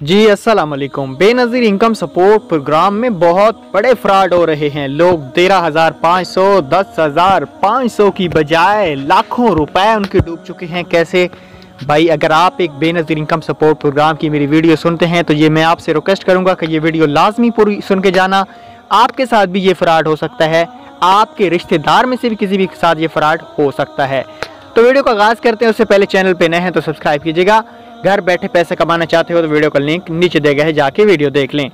जी अस्सलाम वालेकुम। Benazir income support programme में बहुत बड़े फ्रॉड हो रहे हैं। लोग 13,500 10,500 की बजाय लाखों रुपए उनके डूब चुके हैं। कैसे भाई? अगर आप एक बेनज़ीर इनकम सपोर्ट प्रोग्राम की मेरी वीडियो सुनते हैं तो ये मैं आपसे रिक्वेस्ट करूंगा कि ये वीडियो लाजमी पूरी सुन के जाना। आपके साथ भी ये फ्रॉड हो सकता है, आपके रिश्तेदार में से भी किसी भी के साथ ये फ्रॉड हो सकता है। तो वीडियो का आगाज़ करते हैं। उससे पहले चैनल पे नए हैं तो सब्सक्राइब कीजिएगा। घर बैठे पैसे कमाना चाहते हो तो वीडियो का लिंक नीचे दिया गया है, जाके वीडियो देख लें।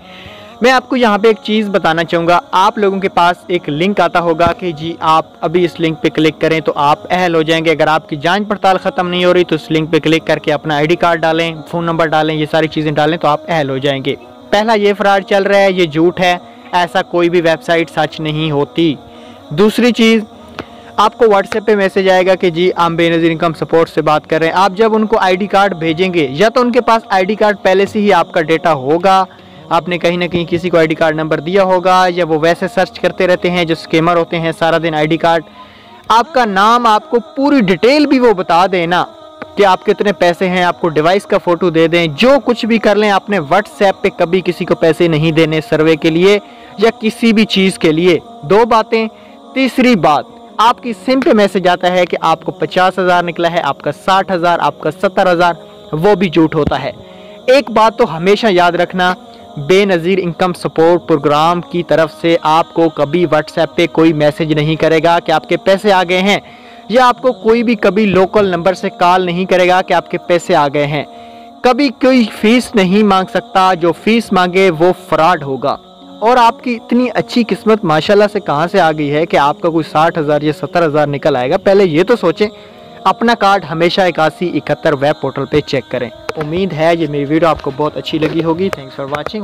मैं आपको यहाँ पे एक चीज़ बताना चाहूँगा। आप लोगों के पास एक लिंक आता होगा कि जी आप अभी इस लिंक पे क्लिक करें तो आप अहल हो जाएंगे। अगर आपकी जांच पड़ताल ख़त्म नहीं हो रही तो उस लिंक पे क्लिक करके अपना आईडी कार्ड डालें, फ़ोन नंबर डालें, ये सारी चीज़ें डालें तो आप अहल हो जाएंगे। पहला ये फ्रॉड चल रहा है, ये झूठ है। ऐसा कोई भी वेबसाइट सच नहीं होती। दूसरी चीज़, आपको व्हाट्सएप पे मैसेज आएगा कि जी हम बेनज़ीर इनकम सपोर्ट से बात कर रहे हैं। आप जब उनको आईडी कार्ड भेजेंगे, या तो उनके पास आईडी कार्ड पहले से ही आपका डेटा होगा, आपने कहीं ना कहीं किसी को आईडी कार्ड नंबर दिया होगा, या वो वैसे सर्च करते रहते हैं जो स्कैमर होते हैं सारा दिन आईडी कार्ड। आपका नाम, आपको पूरी डिटेल भी वो बता देना कि आप कितने पैसे हैं, आपको डिवाइस का फ़ोटो दे दें, जो कुछ भी कर लें। आपने व्हाट्सएप पे कभी किसी को पैसे नहीं देने सर्वे के लिए या किसी भी चीज़ के लिए। दो बातें। तीसरी बात, आपकी सिम पे मैसेज आता है कि आपको 50,000 निकला है, आपका 60,000, आपका 70,000, वो भी झूठ होता है। एक बात तो हमेशा याद रखना, बेनज़ीर इनकम सपोर्ट प्रोग्राम की तरफ से आपको कभी व्हाट्सएप पे कोई मैसेज नहीं करेगा कि आपके पैसे आ गए हैं, या आपको कोई भी कभी लोकल नंबर से कॉल नहीं करेगा कि आपके पैसे आ गए हैं। कभी कोई फीस नहीं मांग सकता, जो फीस मांगे वो फ्रॉड होगा। और आपकी इतनी अच्छी किस्मत माशाल्लाह से कहाँ से आ गई है कि आपका कोई 60,000 या 70,000 निकल आएगा। पहले ये तो सोचें। अपना कार्ड हमेशा 8171 वेब पोर्टल पे चेक करें। उम्मीद है ये मेरी वीडियो आपको बहुत अच्छी लगी होगी। Thanks for watching.